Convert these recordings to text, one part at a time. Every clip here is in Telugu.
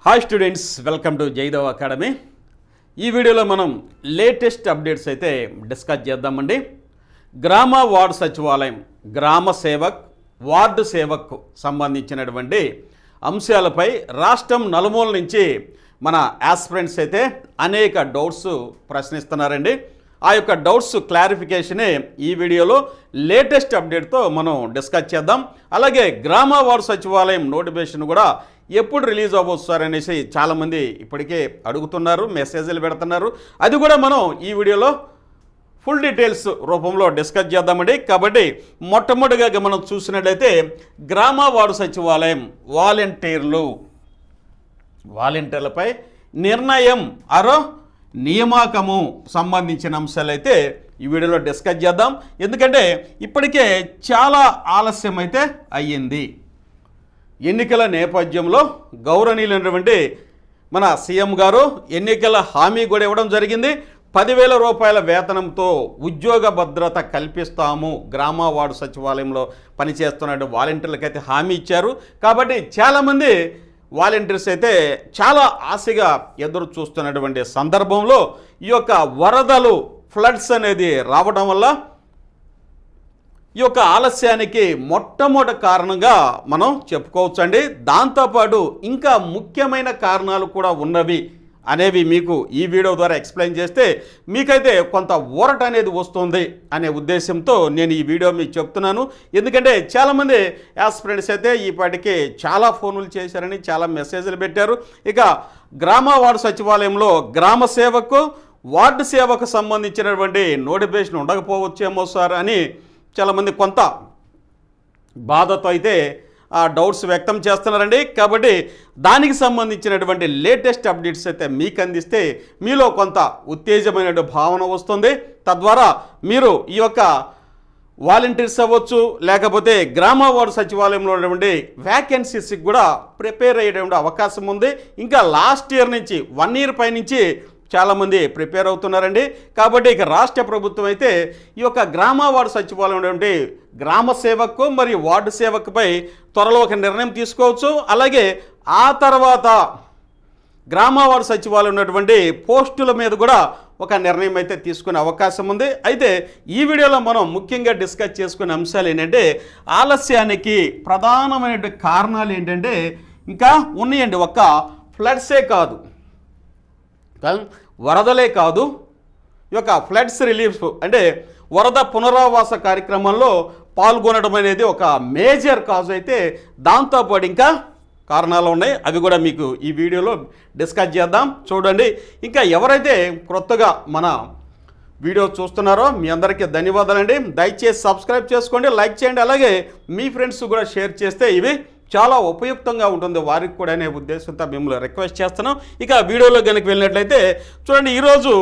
Hi students, welcome to Jaidev academy. ఈ వీడియోలో మనం లేటెస్ట్ అప్డేట్స్ అయితే డిస్కస్ చేద్దామండి. గ్రామ వార్డు సచివాలయం, గ్రామ సేవక్, వార్డు సేవక్ సంబంధించినటువంటి అంశాలపై రాష్ట్రం నలుమూల నుంచి మన ఆస్పిరెంట్స్ అయితే అనేక డౌట్స్ ప్రశ్నిస్తున్నారండి. ఆ యొక్క డౌట్స్ క్లారిఫికేషనే ఈ వీడియోలో లేటెస్ట్ అప్డేట్తో మనం డిస్కస్ చేద్దాం. అలాగే గ్రామ వార్డు సచివాలయం నోటిఫికేషన్ కూడా ఎప్పుడు రిలీజ్ అవ్వచ్చు సార్ అనేసి చాలామంది ఇప్పటికే అడుగుతున్నారు, మెసేజ్లు పెడుతున్నారు. అది కూడా మనం ఈ వీడియోలో ఫుల్ డీటెయిల్స్ రూపంలో డిస్కస్ చేద్దామండి. కాబట్టి మొట్టమొదటిగా మనం చూసినట్లయితే గ్రామ వార్డు సచివాలయం వాలంటీర్లపై నిర్ణయం నియామకము సంబంధించిన అంశాలు అయితే ఈ వీడియోలో డిస్కస్ చేద్దాం. ఎందుకంటే ఇప్పటికే చాలా ఆలస్యం అయితే అయ్యింది. ఎన్నికల నేపథ్యంలో గౌరవనీయులైనటువంటి మన సీఎం గారు ఎన్నికల హామీ కూడా ఇవ్వడం జరిగింది. 10,000 రూపాయల వేతనంతో ఉద్యోగ భద్రత కల్పిస్తాము గ్రామ వార్డు సచివాలయంలో పనిచేస్తున్న వాలంటీర్లకైతే హామీ ఇచ్చారు. కాబట్టి చాలామంది వాలంటీర్స్ అయితే చాలా ఆశగా ఎదురు చూస్తున్నటువంటి సందర్భంలో ఈ యొక్క వరదలు, ఫ్లడ్స్ అనేది రావడం వల్ల ఈ యొక్క ఆలస్యానికి మొట్టమొదటి కారణంగా మనం చెప్పుకోవచ్చండి. దాంతోపాటు ఇంకా ముఖ్యమైన కారణాలు కూడా ఉన్నవి అనేవి మీకు ఈ వీడియో ద్వారా ఎక్స్ప్లెయిన్ చేస్తే మీకైతే కొంత ఊరట అనేది వస్తుంది అనే ఉద్దేశంతో నేను ఈ వీడియో మీకు చెప్తున్నాను. ఎందుకంటే చాలామంది ఆస్పిరెంట్స్ అయితే ఈ పాటికి చాలా ఫోన్లు చేశారని చాలా మెసేజ్లు పెట్టారు. ఇక గ్రామ వార్డు సచివాలయంలో గ్రామ సేవకు, వార్డు సేవకు సంబంధించినటువంటి నోటిఫికేషన్ ఉండకపోవచ్చేమో సార్ అని చాలామంది కొంత బాధతో అయితే ఆ డౌట్స్ వ్యక్తం చేస్తున్నారండి. కాబట్టి దానికి సంబంధించినటువంటి లేటెస్ట్ అప్డేట్స్ అయితే మీకు అందిస్తే మీలో కొంత ఉత్తేజమైన భావన వస్తుంది. తద్వారా మీరు ఈ యొక్క వాలంటీర్స్ అవ్వచ్చు, లేకపోతే గ్రామ వార్డు సచివాలయంలో ఉన్నటువంటి వ్యాకెన్సీస్కి కూడా ప్రిపేర్ అయ్యేటువంటి అవకాశం ఉంది. ఇంకా లాస్ట్ ఇయర్ నుంచి 1 ఇయర్ పైనుంచి చాలామంది ప్రిపేర్ అవుతున్నారండి. కాబట్టి ఇక రాష్ట్ర ప్రభుత్వం అయితే ఈ యొక్క గ్రామ వార్డు సచివాలయం ఉన్నటువంటి గ్రామ సేవకు మరియు వార్డు సేవకుపై త్వరలో ఒక నిర్ణయం తీసుకోవచ్చు. అలాగే ఆ తర్వాత గ్రామ వార్డు సచివాలయం ఉన్నటువంటి పోస్టుల మీద కూడా ఒక నిర్ణయం అయితే తీసుకునే అవకాశం ఉంది. అయితే ఈ వీడియోలో మనం ముఖ్యంగా డిస్కస్ చేసుకునే అంశాలు ఏంటంటే ఆలస్యానికి ప్రధానమైన కారణాలు ఏంటంటే ఇంకా ఉన్నాయండి. ఒక్క ఫ్లడ్సే కాదు, వరదలే కాదు, ఈ యొక్క ఫ్లడ్స్ రిలీఫ్ అంటే వరద పునరావాస కార్యక్రమంలో పాల్గొనడం అనేది ఒక మేజర్ కాజ్ అయితే దాంతోపాటు ఇంకా కారణాలు ఉన్నాయి. అవి కూడా మీకు ఈ వీడియోలో డిస్కస్ చేద్దాం. చూడండి, ఇంకా ఎవరైతే కొత్తగా మన వీడియో చూస్తున్నారో మీ అందరికీ ధన్యవాదాలండి. దయచేసి సబ్స్క్రైబ్ చేసుకోండి, లైక్ చేయండి. అలాగే మీ ఫ్రెండ్స్ కూడా షేర్ చేస్తే ఇవి చాలా ఉపయుక్తంగా ఉంటుంది వారికి కూడా అనే ఉద్దేశంతో మిమ్మల్ని రిక్వెస్ట్ చేస్తున్నాం. ఇక వీడియోలో కనుక వెళ్ళినట్లయితే చూడండి, ఈరోజు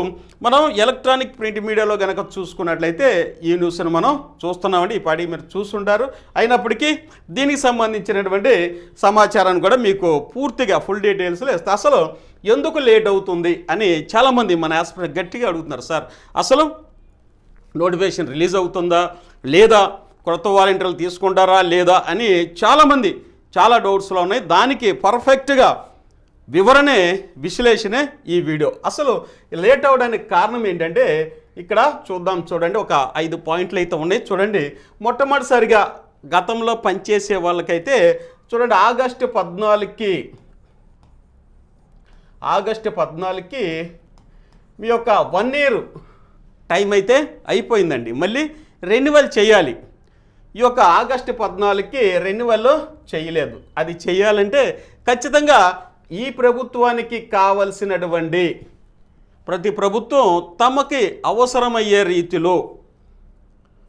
మనం ఎలక్ట్రానిక్ ప్రింట్ మీడియాలో కనుక చూసుకున్నట్లయితే ఈ న్యూస్ను మనం చూస్తున్నామండి. ఈ పాటికి మీరు చూస్తుంటారు. అయినప్పటికీ దీనికి సంబంధించినటువంటి సమాచారాన్ని కూడా మీకు పూర్తిగా ఫుల్ డీటెయిల్స్లో ఇస్తే అసలు ఎందుకు లేట్ అవుతుంది అని చాలామంది మన ఆస్పిరెంట్ గట్టిగా అడుగుతున్నారు. సార్ అసలు నోటిఫికేషన్ రిలీజ్ అవుతుందా లేదా, కొత్త వాలంటీర్లు తీసుకుంటారా లేదా అని చాలామంది చాలా డౌట్స్లో ఉన్నాయి. దానికి పర్ఫెక్ట్గా వివరణే, విశ్లేషణే ఈ వీడియో. అసలు లేట్ అవ్వడానికి కారణం ఏంటంటే ఇక్కడ చూడండి, ఒక 5 పాయింట్లు అయితే ఉన్నాయి. చూడండి, మొట్టమొదటిసారిగా గతంలో పనిచేసే వాళ్ళకైతే చూడండి ఆగస్టు 14కి మీ యొక్క 1 ఇయర్ టైం అయితే అయిపోయిందండి. మళ్ళీ రెన్యువల్ చేయాలి. ఈ యొక్క ఆగస్టు 14కి రెన్యువల్ చేయలేదు. అది చేయాలంటే ఖచ్చితంగా ఈ ప్రభుత్వానికి కావలసినటువంటి ప్రతి ప్రభుత్వం తమకి అవసరమయ్యే రీతిలో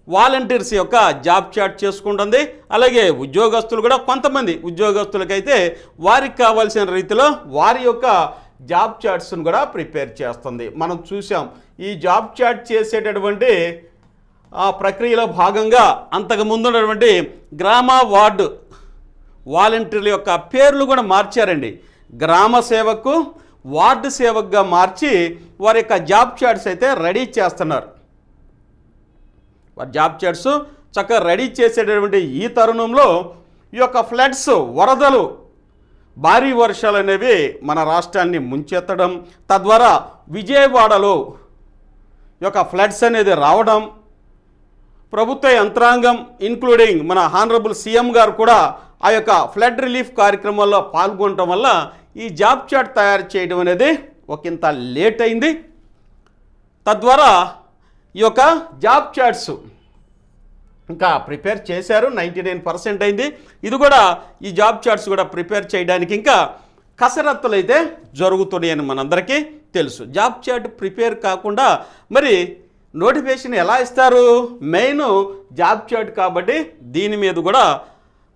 వాలంటీర్స్ యొక్క జాబ్ చార్ట్ చేసుకుంటుంది. అలాగే ఉద్యోగస్తులు కూడా కొంతమంది ఉద్యోగస్తులకైతే వారికి కావాల్సిన రీతిలో వారి యొక్క జాబ్ చార్ట్స్ను కూడా ప్రిపేర్ చేస్తుంది. మనం చూసాం ఈ జాబ్ చార్ట్ చేసేటటువంటి ఆ ప్రక్రియలో భాగంగా అంతకుముందు ఉన్నటువంటి గ్రామ వార్డు వాలంటీర్ల యొక్క పేర్లు కూడా మార్చారండి. గ్రామ సేవకు, వార్డు సేవకుగా మార్చి వారి యొక్క జాబ్ చార్ట్స్ అయితే రెడీ చేస్తున్నారు. వారి జాబ్ చార్ట్స్ చక్కగా రెడీ చేసేటటువంటి ఈ తరుణంలో ఈ యొక్క ఫ్లడ్స్, వరదలు భారీ వర్షాలు అనేవి మన రాష్ట్రాన్ని ముంచెత్తడం, తద్వారా విజయవాడలో ఈ యొక్క ఫ్లడ్స్ అనేది రావడం, ప్రభుత్వ యంత్రాంగం ఇంక్లూడింగ్ మన హానరబుల్ సీఎం గారు కూడా ఆ యొక్క ఫ్లడ్ రిలీఫ్ కార్యక్రమాల్లో పాల్గొనడం వల్ల ఈ జాబ్ చార్ట్ తయారు చేయడం అనేది ఒకంత లేట్ అయింది. తద్వారా ఈ యొక్క జాబ్ చార్ట్స్ ఇంకా ప్రిపేర్ చేశారు, 99% అయింది. ఇది కూడా ఈ జాబ్ చార్ట్స్ కూడా ప్రిపేర్ చేయడానికి ఇంకా కసరత్తులు అయితే జరుగుతున్నాయని మనందరికీ తెలుసు. జాబ్ చార్ట్ ప్రిపేర్ కాకుండా మరి నోటిఫికేషన్ ఎలా ఇస్తారు? మెయిన్ జాబ్ చార్ట్ కాబట్టి దీని మీద కూడా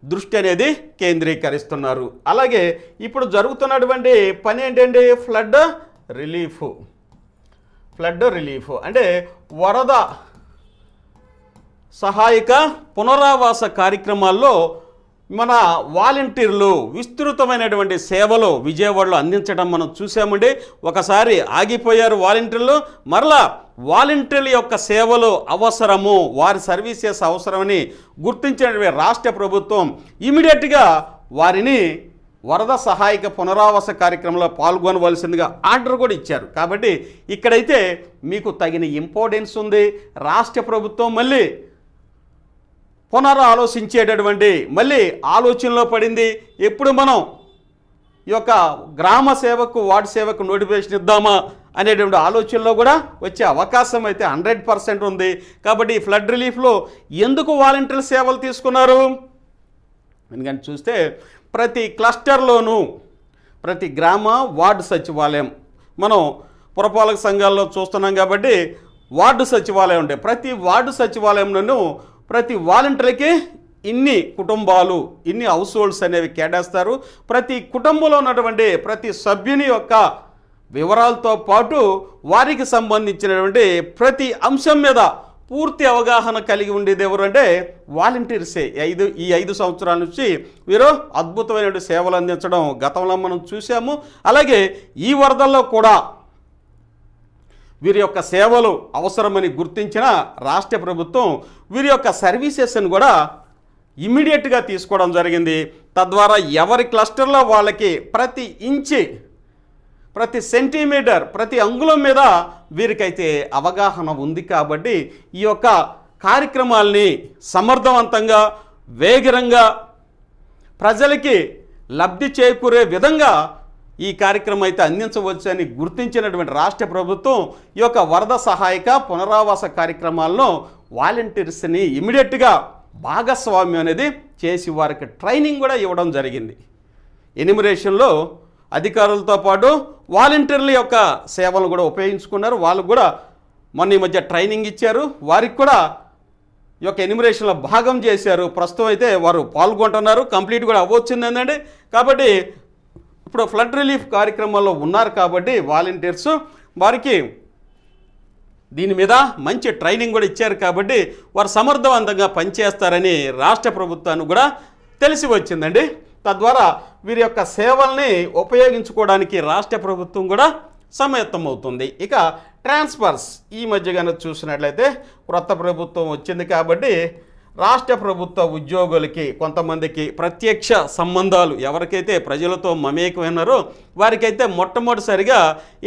దృష్టి అనేది కేంద్రీకరిస్తున్నారు. అలాగే ఇప్పుడు జరుగుతున్నటువంటి పని ఏంటంటే ఫ్లడ్ రిలీఫ్ అంటే వరద సహాయక పునరావాస కార్యక్రమాల్లో మన వాలంటీర్లు విస్తృతమైనటువంటి సేవలు విజయవాడలో అందించడం మనం చూసామండి. ఒకసారి ఆగిపోయారు వాలంటీర్లు, మరలా వాలంటీర్ల యొక్క సేవలు అవసరము, వారి సర్వీసెస్ అవసరమని గుర్తించిన రాష్ట్ర ప్రభుత్వం ఇమీడియట్గా వారిని వరద సహాయక పునరావాస కార్యక్రమంలో పాల్గొనవలసిందిగా ఆర్డర్ కూడా ఇచ్చారు. కాబట్టి ఇక్కడైతే మీకు తగిన ఇంపార్టెన్స్ ఉంది. రాష్ట్ర ప్రభుత్వం మళ్ళీ పునరాలోచించేటటువంటి మళ్ళీ ఆలోచనలో పడింది. ఎప్పుడు మనం ఈ యొక్క గ్రామ సేవకు వార్డు సేవకు నోటిఫికేషన్ ఇద్దామా అనేటువంటి ఆలోచనలో కూడా వచ్చే అవకాశం అయితే 100% ఉంది. కాబట్టి ఈ ఫ్లడ్ రిలీఫ్లో ఎందుకు వాలంటీర్ సేవలు తీసుకున్నారు? ఎందుకంటే చూస్తే ప్రతి క్లస్టర్లోనూ ప్రతి గ్రామ వార్డు సచివాలయం మనం పురపాలక సంఘాల్లో చూస్తున్నాం కాబట్టి వార్డు సచివాలయం ఉంటాయి. ప్రతి వార్డు సచివాలయంలోనూ ప్రతి వాలంటీర్కి ఇన్ని కుటుంబాలు, ఇన్ని హౌస్ హోల్డ్స్ అనేవి కేటాయిస్తారు. ప్రతి కుటుంబంలో ఉన్నటువంటి ప్రతి సభ్యుని యొక్క వివరాలతో పాటు వారికి సంబంధించినటువంటి ప్రతి అంశం మీద పూర్తి అవగాహన కలిగి ఉండేది ఎవరు అంటే వాలంటీర్సే. ఈ 5 సంవత్సరాల నుంచి వీరు అద్భుతమైన సేవలు అందించడం గతంలో మనం చూసాము. అలాగే ఈ వరదల్లో కూడా వీరి యొక్క సేవలు అవసరమని గుర్తించిన రాష్ట్ర ప్రభుత్వం వీరి యొక్క సర్వీసెస్ని కూడా ఇమ్మీడియట్గా తీసుకోవడం జరిగింది. తద్వారా ఎవరి క్లస్టర్లో వాళ్ళకి ప్రతి ఇంచి, ప్రతి సెంటీమీటర్, ప్రతి అంగుళం మీద వీరికైతే అవగాహన ఉంది. కాబట్టి ఈ యొక్క కార్యక్రమాల్ని సమర్థవంతంగా, వేగంగా ప్రజలకి లబ్ధి చేకూరే విధంగా ఈ కార్యక్రమం అయితే అందించవచ్చని గుర్తించినటువంటి రాష్ట్ర ప్రభుత్వం ఈ యొక్క వరద సహాయక పునరావాస కార్యక్రమాలను వాలంటీర్స్ని ఇమీడియట్గా భాగస్వామ్యం అనేది చేసి వారికి ట్రైనింగ్ కూడా ఇవ్వడం జరిగింది. ఎన్యూమరేషన్లో అధికారులతో పాటు వాలంటీర్ల యొక్క సేవలను కూడా ఉపయోగించుకున్నారు. వాళ్ళకు కూడా మొన్న ఈ మధ్య ట్రైనింగ్ ఇచ్చారు. వారికి కూడా ఈ యొక్క ఎన్యూమరేషన్లో భాగం చేశారు. ప్రస్తుతం అయితే వారు పాల్గొంటున్నారు. కంప్లీట్ కూడా అవ్వచ్చిందండి. కాబట్టి ఇప్పుడు ఫ్లడ్ రిలీఫ్ కార్యక్రమంలో ఉన్నారు కాబట్టి వాలంటీర్స్ వారికి దీని మీద మంచి ట్రైనింగ్ కూడా ఇచ్చారు. కాబట్టి వారు సమర్థవంతంగా పనిచేస్తారని రాష్ట్ర ప్రభుత్వానికి కూడా తెలిసి వచ్చిందండి. తద్వారా వీరి యొక్క సేవల్ని ఉపయోగించుకోవడానికి రాష్ట్ర ప్రభుత్వం కూడా సమాయత్తమవుతుంది. ఇక ట్రాన్స్ఫర్స్ ఈ మధ్య కనుక చూసినట్లయితే కొత్త ప్రభుత్వం వచ్చింది కాబట్టి రాష్ట్ర ప్రభుత్వ ఉద్యోగులకి కొంతమందికి ప్రత్యక్ష సంబంధాలు ఎవరికైతే ప్రజలతో మమేకమైనారో వారికైతే మొట్టమొదటిసారిగా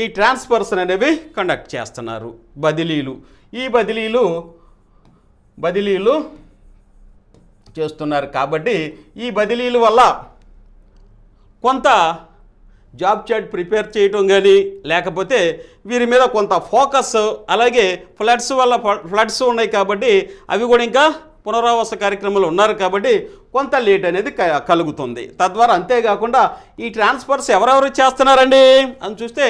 ఈ ట్రాన్స్ఫర్స్ అనేవి కండక్ట్ చేస్తున్నారు. ఈ బదిలీలు చేస్తున్నారు. కాబట్టి ఈ బదిలీల వల్ల కొంత జాబ్ చార్ట్ ప్రిపేర్ చేయటం కానీ లేకపోతే వీరి మీద కొంత ఫోకస్, అలాగే ఫ్లడ్స్ ఉన్నాయి కాబట్టి అవి కూడా ఇంకా పునరావాస కార్యక్రమాలు ఉన్నారు కాబట్టి కొంత లేట్ అనేది కలుగుతుంది. తద్వారా అంతేకాకుండా ఈ ట్రాన్స్ఫర్స్ ఎవరెవరు చేస్తున్నారండి అని చూస్తే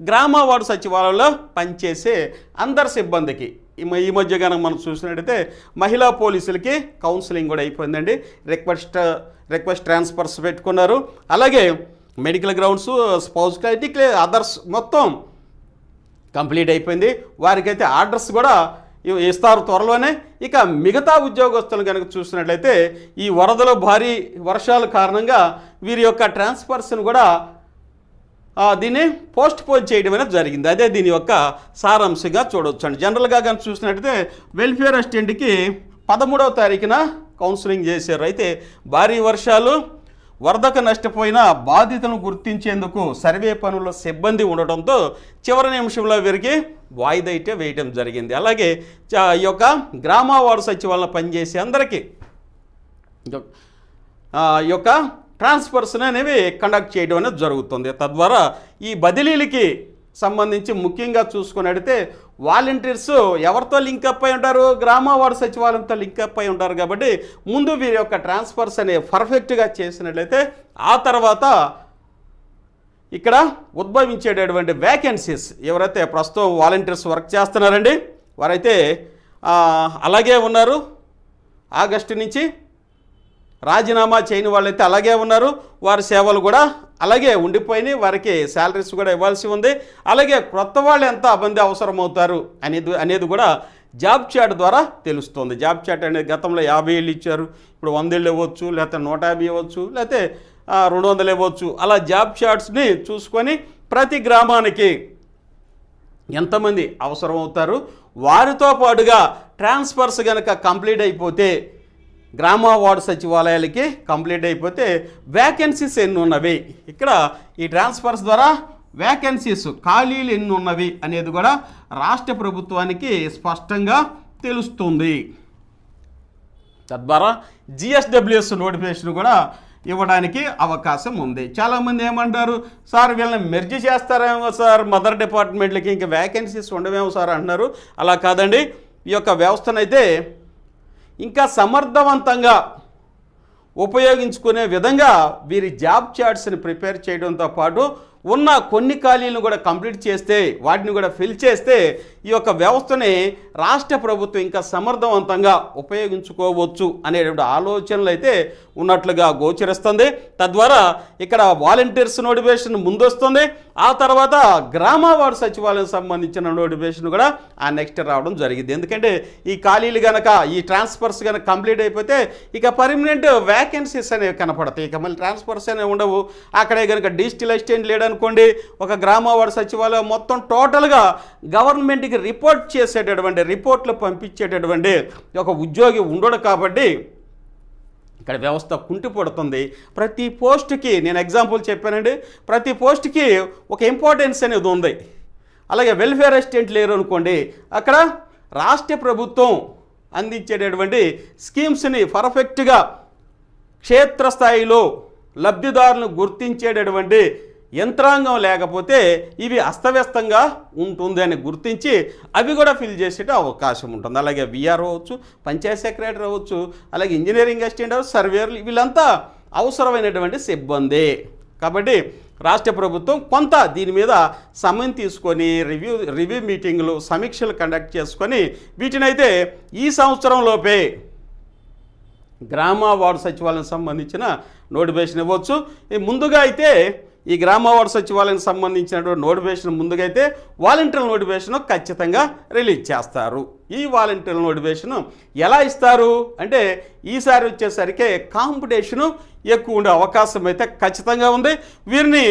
గ్రామ వార్డు సచివాలయంలో పనిచేసే అందరి సిబ్బందికి ఈ మధ్య కనుక మనం చూసినట్టయితే మహిళా పోలీసులకి కౌన్సిలింగ్ కూడా అయిపోయిందండి. రిక్వెస్ట్ ట్రాన్స్ఫర్స్ పెట్టుకున్నారు. అలాగే మెడికల్ గ్రౌండ్స్, స్పౌస్ క్రైటిక్, అదర్స్ మొత్తం కంప్లీట్ అయిపోయింది. వారికైతే ఆర్డర్స్ కూడా ఇస్తారు త్వరలోనే. ఇక మిగతా ఉద్యోగస్తులు కనుక చూసినట్లయితే ఈ వరదలో భారీ వర్షాల కారణంగా వీరి యొక్క ట్రాన్స్ఫర్స్ను కూడా దీన్ని పోస్ట్ పోన్ చేయడం అనేది జరిగింది. అదే దీని యొక్క సారాంశంగా చూడవచ్చు అండి. జనరల్గా కనుక చూసినట్లయితే వెల్ఫేర్ అసిస్టెంట్కి 13వ తారీఖున కౌన్సిలింగ్ చేశారు. అయితే భారీ వర్షాలు వరదకు నష్టపోయిన బాధితులను గుర్తించేందుకు సర్వే పనుల సిబ్బంది ఉండటంతో చివరి నిమిషంలో వీరికి వాయిదా అయితే వేయటం జరిగింది. అలాగే ఈ యొక్క గ్రామ వార్డు సచివాలయంలో పనిచేసే అందరికీ ఈ యొక్క ట్రాన్స్ఫర్స్ అనేవి కండక్ట్ చేయడం అనేది జరుగుతుంది. తద్వారా ఈ బదిలీలకి సంబంధించి ముఖ్యంగా చూసుకున్నట్టయితే వాలంటీర్స్ ఎవరితో లింకప్ అయి ఉంటారు? గ్రామ వార్డు సచివాలయంతో లింకప్ అయి ఉంటారు. కాబట్టి ముందు వీరి యొక్క ట్రాన్స్ఫర్స్ అనేవి పర్ఫెక్ట్గా చేసినట్లయితే ఆ తర్వాత ఇక్కడ ఉద్భవించేటటువంటి వ్యాకెన్సీస్ ఎవరైతే ప్రస్తుతం వాలంటీర్స్ వర్క్ చేస్తున్నారండి వారైతే అలాగే ఉన్నారు. ఆగస్టు నుంచి రాజీనామా చేయని వాళ్ళైతే అలాగే ఉన్నారు. వారి సేవలు కూడా అలాగే ఉండిపోయినాయి. వారికి శాలరీస్ కూడా ఇవ్వాల్సి ఉంది. అలాగే క్రొత్త వాళ్ళు ఎంత మంది అవసరమవుతారు అనేది కూడా జాబ్ చాట్ ద్వారా తెలుస్తుంది. జాబ్ చాట్ అనేది గతంలో 50 ఏళ్ళు ఇచ్చారు, ఇప్పుడు 100 ఏళ్ళు ఇవ్వచ్చు, లేకపోతే 150 ఇవ్వచ్చు, లేకపోతే 200 ఇవ్వచ్చు. అలా జాబ్ చాట్స్ని చూసుకొని ప్రతి గ్రామానికి ఎంతమంది అవసరం అవుతారు, వారితో పాటుగా ట్రాన్స్ఫర్స్ కనుక కంప్లీట్ అయిపోతే గ్రామ వార్డు సచివాలయాలకి కంప్లీట్ అయిపోతే వ్యాకెన్సీస్ ఎన్ని ఉన్నవి, ఇక్కడ ఈ ట్రాన్స్ఫర్స్ ద్వారా వ్యాకెన్సీస్ ఖాళీలు ఎన్ని ఉన్నవి అనేది కూడా రాష్ట్ర ప్రభుత్వానికి స్పష్టంగా తెలుస్తుంది. తద్వారా జిఎస్డబ్ల్యూఎస్ నోటిఫికేషన్ కూడా ఇవ్వడానికి అవకాశం ఉంది. చాలామంది ఏమంటారు, సార్ వీళ్ళని మెర్జ్ చేస్తారేమో సార్ మదర్ డిపార్ట్మెంట్లకి, ఇంకా వ్యాకెన్సీస్ ఉండవేమో సార్ అంటున్నారు. అలా కాదండి, ఈ యొక్క వ్యవస్థనైతే ఇంకా సమర్థవంతంగా ఉపయోగించుకునే విధంగా వీరి జాబ్ చార్ట్స్ని ప్రిపేర్ చేయడంతో పాటు ఉన్న కొన్ని ఖాళీలను కూడా కంప్లీట్ చేస్తే, వాటిని కూడా ఫిల్ చేస్తే ఈ యొక్క వ్యవస్థని రాష్ట్ర ప్రభుత్వం ఇంకా సమర్థవంతంగా ఉపయోగించుకోవచ్చు అనేటువంటి ఆలోచనలు అయితే ఉన్నట్లుగా గోచరిస్తుంది. తద్వారా ఇక్కడ వాలంటీర్స్ నోటిఫికేషన్ ముందొస్తుంది. ఆ తర్వాత గ్రామ వార్డు సచివాలయం సంబంధించిన నోటిఫికేషన్ కూడా ఆ నెక్స్ట్ రావడం జరిగింది. ఎందుకంటే ఈ ఖాళీలు కనుక ఈ ట్రాన్స్ఫర్స్ కనుక కంప్లీట్ అయిపోతే ఇక పర్మనెంట్ వ్యాకెన్సీస్ అనేవి కనపడతాయి. ఇక మళ్ళీ ట్రాన్స్ఫర్స్ అనేవి ఉండవు. అక్కడే కనుక డిజిటల్ అసిస్టెంట్ లేడనుకోండి, ఒక గ్రామ వార్డు సచివాలయం మొత్తం టోటల్గా గవర్నమెంట్కి రిపోర్ట్ చేసేటటువంటి రిపోర్ట్లు పంపించేటటువంటి ఒక ఉద్యోగి ఉండడు. కాబట్టి ఇక్కడ వ్యవస్థ కుంటిపడుతుంది. ప్రతి పోస్టుకి నేను ఎగ్జాంపుల్ చెప్పానండి, ప్రతి పోస్టుకి ఒక ఇంపార్టెన్స్ అనేది ఉంది. అలాగే వెల్ఫేర్ అసిస్టెంట్ లేరు అనుకోండి, అక్కడ రాష్ట్ర ప్రభుత్వం అందించేటటువంటి స్కీమ్స్ని పర్ఫెక్ట్గా క్షేత్రస్థాయిలో లబ్ధిదారులను గుర్తించేటటువంటి యంత్రాంగం లేకపోతే ఇవి అస్తవ్యస్తంగా ఉంటుంది అని గుర్తించి అవి కూడా ఫిల్ చేసేట అవకాశం ఉంటుంది. అలాగే విఆర్ఓ అవ్వచ్చు, పంచాయత్ సెక్రటరీ అవ్వచ్చు, అలాగే ఇంజనీరింగ్ అసిస్టెంట్ అవ్వచ్చు, సర్వేయర్లు, వీళ్ళంతా అవసరమైనటువంటి సిబ్బంది. కాబట్టి రాష్ట్ర ప్రభుత్వం కొంత దీని మీద సమయం తీసుకొని రివ్యూ మీటింగులు, సమీక్షలు కండక్ట్ చేసుకొని వీటినైతే ఈ సంవత్సరంలోపే గ్రామ వార్డు సచివాలయం సంబంధించిన నోటిఫికేషన్ ఇవ్వచ్చు. ముందుగా అయితే ఈ గ్రామ వార్డు సచివాలయం సంబంధించినటువంటి నోటిఫికేషన్ ముందుగా అయితే వాలంటీర్ల నోటిఫికేషన్ ఖచ్చితంగా రిలీజ్ చేస్తారు. ఈ వాలంటీర్ల నోటిఫికేషన్ ఎలా ఇస్తారు అంటే ఈసారి వచ్చేసరికి కాంపిటీషను ఎక్కువ ఉండే అవకాశం అయితే ఖచ్చితంగా ఉంది. వీరిని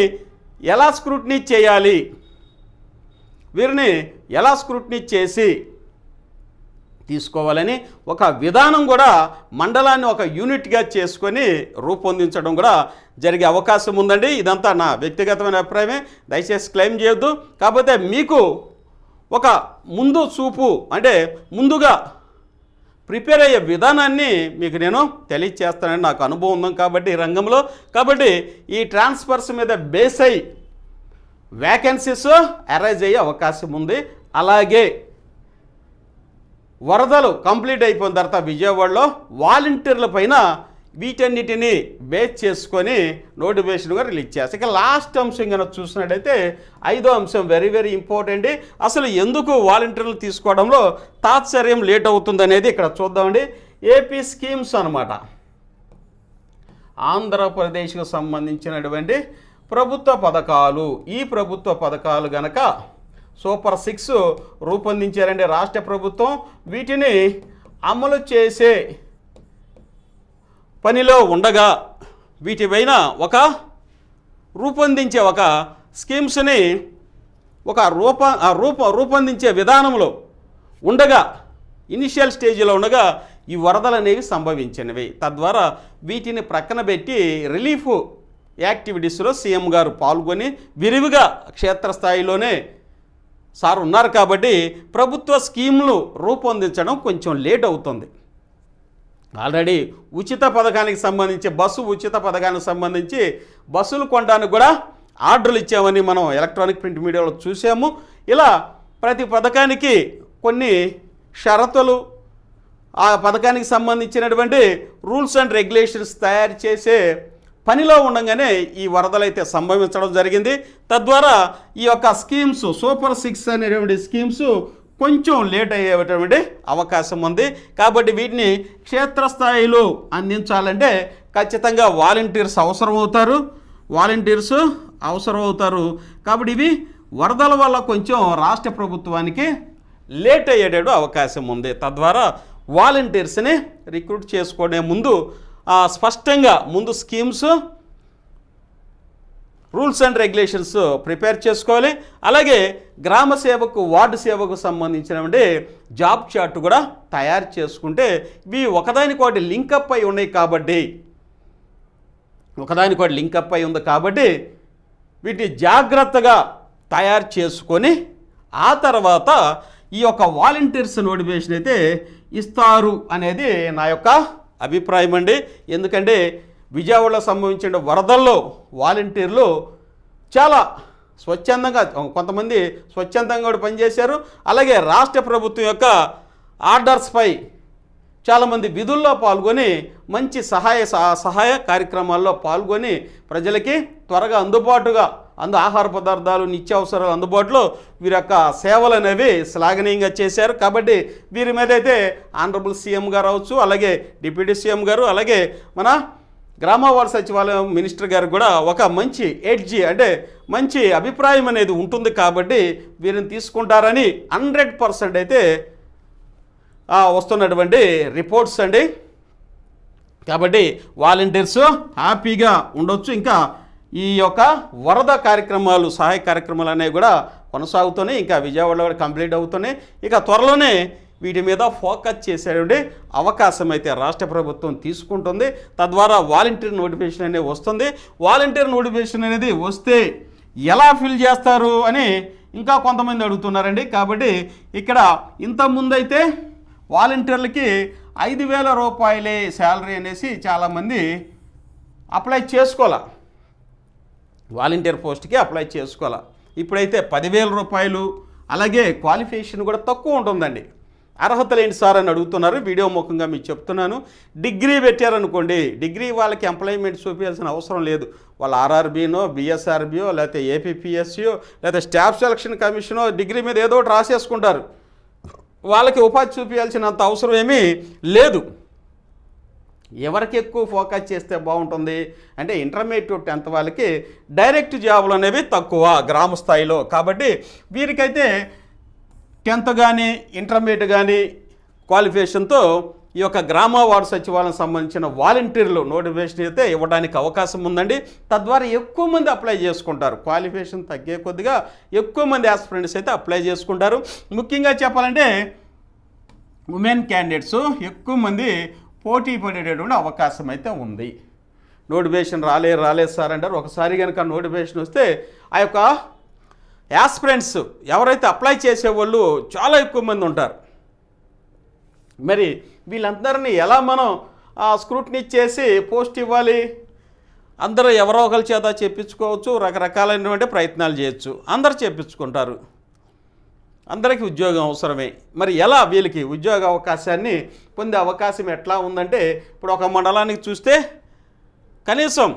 ఎలా స్క్రూటినీ చేయాలి, వీరిని ఎలా స్క్రూటినీ చేసి తీసుకోవాలని ఒక విధానం కూడా మండలాన్ని ఒక యూనిట్గా చేసుకొని రూపొందించడం కూడా జరిగే అవకాశం ఉందండి. ఇదంతా నా వ్యక్తిగతమైన అభిప్రాయమే, దయచేసి క్లెయిమ్ చేయొద్దు. కాకపోతే మీకు ఒక ముందు చూపు అంటే ముందుగా ప్రిపేర్ అయ్యే విధానాన్ని మీకు నేను తెలియచేస్తానని నాకు అనుభవం ఉంది కాబట్టి ఈ రంగంలో. కాబట్టి ఈ ట్రాన్స్ఫర్స్ మీద బేస్ అయ్యి వ్యాకెన్సీస్ అరైజ్ అయ్యే అవకాశం ఉంది. అలాగే వరదలు కంప్లీట్ అయిపోయిన తర్వాత విజయవాడలో వాలంటీర్ల పైన వీటన్నిటిని బేస్ చేసుకొని నోటిఫికేషన్గా రిలీజ్ చేస్తారు. ఇక లాస్ట్ అంశం కనుక చూసినట్టయితే 5వ అంశం వెరీ వెరీ ఇంపార్టెంట్. అసలు ఎందుకు వాలంటీర్లు తీసుకోవడంలో తాత్సర్యం లేట్ అవుతుందనేది ఇక్కడ చూద్దామండి. ఏపీ స్కీమ్స్ అన్నమాట, ఆంధ్రప్రదేశ్కు సంబంధించినటువంటి ప్రభుత్వ పథకాలు. ఈ ప్రభుత్వ పథకాలు గనక సూపర్ 6 రూపొందించారండి రాష్ట్ర ప్రభుత్వం. వీటిని అమలు చేసే పనిలో ఉండగా వీటిపైన రూపొందించే ఒక స్కీమ్స్ని ఒక రూపొందించే విధానంలో ఉండగా ఇనిషియల్ స్టేజ్లో ఉండగా ఈ వరదలు అనేవి సంభవించినవి. తద్వారా వీటిని ప్రక్కన పెట్టి రిలీఫ్ యాక్టివిటీస్లో సీఎం గారు పాల్గొని విరివిగా క్షేత్రస్థాయిలోనే సార్ ఉన్నారు కాబట్టి ప్రభుత్వ స్కీములు రూపొందించడం కొంచెం లేట్ అవుతుంది. ఆల్రెడీ ఉచిత పథకానికి సంబంధించి బస్సు ఉచిత పథకానికి సంబంధించి బస్సులు కొనడానికి కూడా ఆర్డర్లు ఇచ్చామని మనం ఎలక్ట్రానిక్ ప్రింట్ మీడియాలో చూసాము. ఇలా ప్రతి పథకానికి కొన్ని షరతులు, ఆ పథకానికి సంబంధించినటువంటి రూల్స్ అండ్ రెగ్యులేషన్స్ తయారు చేసే పనిలో ఉండగానే ఈ వరదలు అయితే సంభవించడం జరిగింది. తద్వారా ఈ యొక్క స్కీమ్స్ సూపర్ 6 అనేటువంటి స్కీమ్స్ కొంచెం లేట్ అయ్యేటువంటి అవకాశం ఉంది. కాబట్టి వీటిని క్షేత్రస్థాయిలో అందించాలంటే ఖచ్చితంగా వాలంటీర్స్ అవసరం అవుతారు. కాబట్టి ఇవి వరదల వల్ల కొంచెం రాష్ట్ర ప్రభుత్వానికి లేట్ అయ్యేటట్టు అవకాశం ఉంది. తద్వారా వాలంటీర్స్ని రిక్రూట్ చేసుకునే ముందు స్పష్టంగా ముందు schemes, rules and regulations prepare చేసుకోవాలి. అలాగే గ్రామ సేవకు, వార్డు సేవకు సంబంధించినటువంటి జాబ్ చార్ట్ కూడా తయారు చేసుకుంటే ఇవి ఒకదానికొకటి లింకప్ అయి ఉన్నాయి కాబట్టి వీటిని జాగ్రత్తగా తయారు చేసుకొని ఆ తర్వాత ఈ యొక్క వాలంటీర్స్ నోటిఫికేషన్ అయితే ఇస్తారు అనేది నా యొక్క అభిప్రాయం అండి. ఎందుకంటే విజయవాడలో సంభవించిన వరదల్లో వాలంటీర్లు చాలా స్వచ్ఛందంగా, కొంతమంది స్వచ్ఛందంగా కూడా పనిచేశారు. అలాగే రాష్ట్ర ప్రభుత్వం యొక్క ఆర్డర్స్పై చాలామంది విధుల్లో పాల్గొని మంచి సహాయ కార్యక్రమాల్లో పాల్గొని ప్రజలకి త్వరగా ఆహార పదార్థాలు, నిత్యావసరాలు అందుబాటులో వీరి యొక్క సేవలు అనేవి శ్లాఘనీయంగా చేశారు. కాబట్టి వీరి మీద అయితే ఆనరబుల్ సీఎం గారు అవచ్చు, అలాగే డిప్యూటీ సీఎం గారు, అలాగే మన గ్రామవార్డు సచివాలయం మినిస్టర్ గారు కూడా ఒక మంచి ఎడ్జి అంటే మంచి అభిప్రాయం అనేది ఉంటుంది. కాబట్టి వీరిని తీసుకుంటారని 100% అయితే వస్తున్నటువంటి రిపోర్ట్స్ అండి. కాబట్టి వాలంటీర్స్ హ్యాపీగా ఉండొచ్చు. ఇంకా ఈ యొక్క వరద కార్యక్రమాలు, సహాయ కార్యక్రమాలు అనేవి కూడా కొనసాగుతున్నాయి. ఇంకా విజయవాడలో కూడా కంప్లీట్ అవుతున్నాయి. ఇక త్వరలోనే వీటి మీద ఫోకస్ చేసేటువంటి అవకాశం అయితే రాష్ట్ర ప్రభుత్వం తీసుకుంటుంది. తద్వారా వాలంటీర్ నోటిఫికేషన్ అనేది వస్తుంది. వాలంటీర్ నోటిఫికేషన్ అనేది వస్తే ఎలా ఫిల్ చేస్తారు అని ఇంకా కొంతమంది అడుగుతున్నారండి. కాబట్టి ఇక్కడ ఇంతకుముందైతే వాలంటీర్లకి 5,000 రూపాయలే శాలరీ అనేసి చాలామంది అప్లై చేసుకోవాలా, వాలంటీర్ పోస్ట్కి అప్లై చేసుకోవాలా. ఇప్పుడైతే 10,000 రూపాయలు, అలాగే క్వాలిఫికేషన్ కూడా తక్కువ ఉంటుందండి. అర్హతలు ఏంటి సార్ అని అడుగుతున్నారు. వీడియో ముఖంగా మీకు చెప్తున్నాను. డిగ్రీ పెట్టారనుకోండి, డిగ్రీ వాళ్ళకి ఎంప్లాయ్మెంట్ చూపించాల్సిన అవసరం లేదు. వాళ్ళ ఆర్ఆర్బీనో, బిఎస్ఆర్బియో, లేకపోతే ఏపీపీఎస్సీయో, లేకపోతే స్టాఫ్ సెలక్షన్ కమిషనో డిగ్రీ మీద ఏదో ఒకటి రాసేసుకుంటారు. వాళ్ళకి ఉపాధి చూపించాల్సినంత అవసరం ఏమీ లేదు. ఎవరికి ఎక్కువ ఫోకస్ చేస్తే బాగుంటుంది అంటే ఇంటర్మీడియట్ 10th వాళ్ళకి డైరెక్ట్ జాబులు అనేవి తక్కువ గ్రామ స్థాయిలో. కాబట్టి వీరికైతే 10th కానీ ఇంటర్మీడియట్ కానీ క్వాలిఫికేషన్తో ఈ యొక్క గ్రామ వార్డు సచివాలయం సంబంధించిన వాలంటీర్లు నోటిఫికేషన్ అయితే ఇవ్వడానికి అవకాశం ఉందండి. తద్వారా ఎక్కువ మంది అప్లై చేసుకుంటారు. క్వాలిఫికేషన్ తగ్గే కొద్దిగా ఎక్కువ మంది ఆస్పిరెంట్స్ అయితే అప్లై చేసుకుంటారు. ముఖ్యంగా చెప్పాలంటే ఉమెన్ క్యాండిడేట్స్ ఎక్కువ మంది పోటీ పడేటటువంటి అవకాశం అయితే ఉంది. నోటిఫికేషన్ రాలేదు సార్ అంటారు. ఒకసారి కనుక నోటిఫికేషన్ వస్తే ఆ యొక్క యాస్పిరెంట్స్ ఎవరైతే అప్లై చేసేవాళ్ళు చాలా ఎక్కువ మంది ఉంటారు. మరి వీళ్ళందరినీ ఎలా మనం స్క్రూటినీ చేసి పోస్ట్ ఇవ్వాలి? అందరూ ఎవరో ఒకరి చేత చెప్పించుకోవచ్చు, రకరకాలైనటువంటి ప్రయత్నాలు చేయొచ్చు, అందరూ చెప్పించుకుంటారు. అందరికీ ఉద్యోగం అవసరమే. మరి ఎలా వీళ్ళకి ఉద్యోగ అవకాశాన్ని పొందే అవకాశం ఎట్లా ఉందంటే, ఇప్పుడు ఒక మండలానికి చూస్తే కనీసం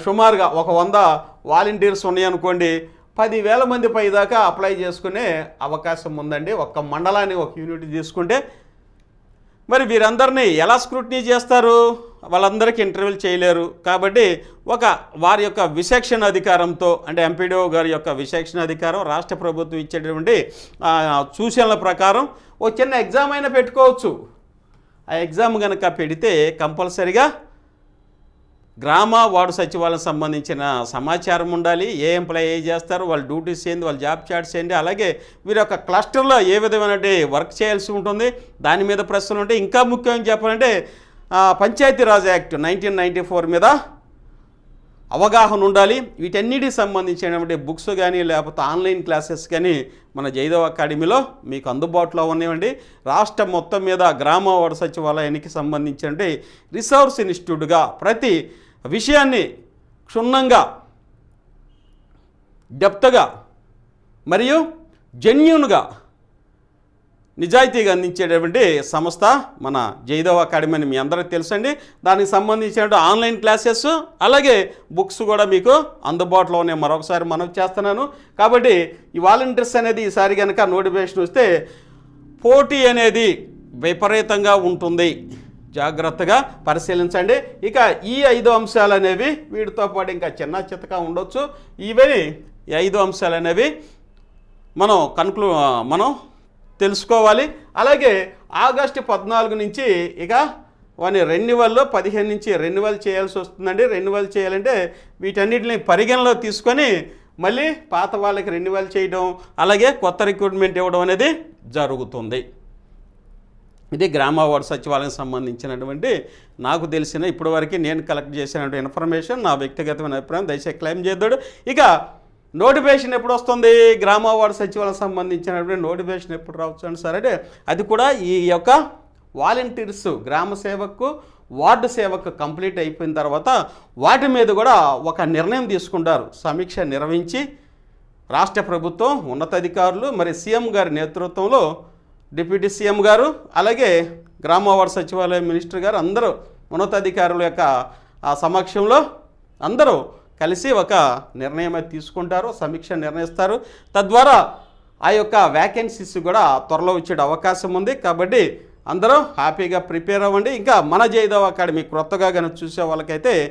సుమారుగా 100 వాలంటీర్స్ ఉన్నాయనుకోండి, 10,000 మంది పైదాకా అప్లై చేసుకునే అవకాశం ఉందండి. ఒక్క మండలాన్ని ఒక యూనిట్ తీసుకుంటే. మరి వీరందరినీ ఎలా స్క్రూటినీ చేస్తారు? వాళ్ళందరికీ ఇంటర్వ్యూలు చేయలేరు. కాబట్టి వారి యొక్క విచక్షణ అధికారంతో, అంటే ఎంపీడీఓ గారి యొక్క విచక్షణ అధికారం, రాష్ట్ర ప్రభుత్వం ఇచ్చేటువంటి సూచనల ప్రకారం ఒక చిన్న ఎగ్జామ్ అయినా పెట్టుకోవచ్చు. ఆ ఎగ్జామ్ కనుక పెడితే కంపల్సరిగా గ్రామ వార్డు సచివాలయం సంబంధించిన సమాచారం ఉండాలి. ఏ ఎంప్లాయీ చేస్తారు, వాళ్ళ డ్యూటీస్ ఏంది, వాళ్ళ జాబ్ చార్ట్స్ ఏంటి, అలాగే వీరి యొక్క క్లస్టర్లో ఏ విధమైన వర్క్ చేయాల్సి ఉంటుంది, దాని మీద ప్రశ్నలు ఉంటాయి. ఇంకా ముఖ్యంగా చెప్పాలంటే పంచాయతీరాజ్ యాక్ట్ 1994 మీద అవగాహన ఉండాలి. వీటన్నిటికి సంబంధించినటువంటి బుక్స్ కానీ లేకపోతే ఆన్లైన్ క్లాసెస్ కానీ మన జయదేవ్ అకాడమీలో మీకు అందుబాటులో ఉన్నాయండి. రాష్ట్రం మొత్తం మీద గ్రామ వార్డు సచివాలయానికి సంబంధించిన రిసోర్స్ ఇన్స్టిట్యూట్గా ప్రతి విషయాన్ని క్షుణ్ణంగా, డెప్త్గా మరియు జెన్యూన్గా, నిజాయితీగా అందించేటటువంటి సంస్థ మన జయదేవ్ అకాడమీ అని మీ అందరికీ తెలుసండి. దానికి సంబంధించిన ఆన్లైన్ క్లాసెస్ అలాగే బుక్స్ కూడా మీకు అందుబాటులో ఉన్నాయి. మరొకసారి మనవి చేస్తున్నాను. కాబట్టి ఈ వాలంటీర్స్ అనేది ఈసారి కనుక నోటిఫికేషన్ వస్తే పోటీ అనేది విపరీతంగా ఉంటుంది. జాగ్రత్తగా పరిశీలించండి. ఇక ఈ 5 అంశాలు అనేవి వీటితో పాటు ఇంకా చిన్న చితకా ఉండొచ్చు. ఇవన్నీ ఈ 5 అంశాలు అనేవి మనం తెలుసుకోవాలి. అలాగే ఆగస్టు 14 నుంచి ఇక వాని రెన్యువల్లో 15 నుంచి రెన్యువల్ చేయాల్సి వస్తుందండి. రెన్యువల్ చేయాలంటే వీటన్నిటిని పరిగణలో తీసుకొని మళ్ళీ పాత వాళ్ళకి రెన్యువల్ చేయడం, అలాగే కొత్త రిక్రూట్మెంట్ ఇవ్వడం అనేది జరుగుతుంది. ఇది గ్రామ వార్డు సచివాలయం సంబంధించినటువంటి నాకు తెలిసిన ఇప్పటివరకు నేను కలెక్ట్ చేసినటువంటి ఇన్ఫర్మేషన్, నా వ్యక్తిగతమైన అభిప్రాయం. దయచేసి క్లెయిమ్ చేద్దాడు. ఇక నోటిఫికేషన్ ఎప్పుడు వస్తుంది, గ్రామ వార్డు సచివాలయం సంబంధించినటువంటి నోటిఫికేషన్ ఎప్పుడు రావచ్చు అంటే సరే, అది కూడా ఈ యొక్క వాలంటీర్స్ గ్రామ సేవకు వార్డు సేవకు కంప్లీట్ అయిపోయిన తర్వాత వాటి మీద కూడా ఒక నిర్ణయం తీసుకుంటారు. సమీక్ష నిర్వహించి రాష్ట్ర ప్రభుత్వం ఉన్నతాధికారులు మరి సీఎం గారి నేతృత్వంలో డిప్యూటీ సీఎం గారు అలాగే గ్రామ వార్డు సచివాలయం మినిస్టర్ గారు అందరూ ఉన్నతాధికారుల యొక్క సమక్షంలో అందరూ కలిసి ఒక నిర్ణయం అయితే తీసుకుంటారు, సమీక్ష నిర్ణయిస్తారు. తద్వారా ఆ యొక్క వ్యాకెన్సీస్ కూడా త్వరలో వచ్చే అవకాశం ఉంది. కాబట్టి అందరూ హ్యాపీగా ప్రిపేర్ అవ్వండి. ఇంకా మన జయదేవ్ అకాడమీ కొత్తగా కనుక చూసే వాళ్ళకైతే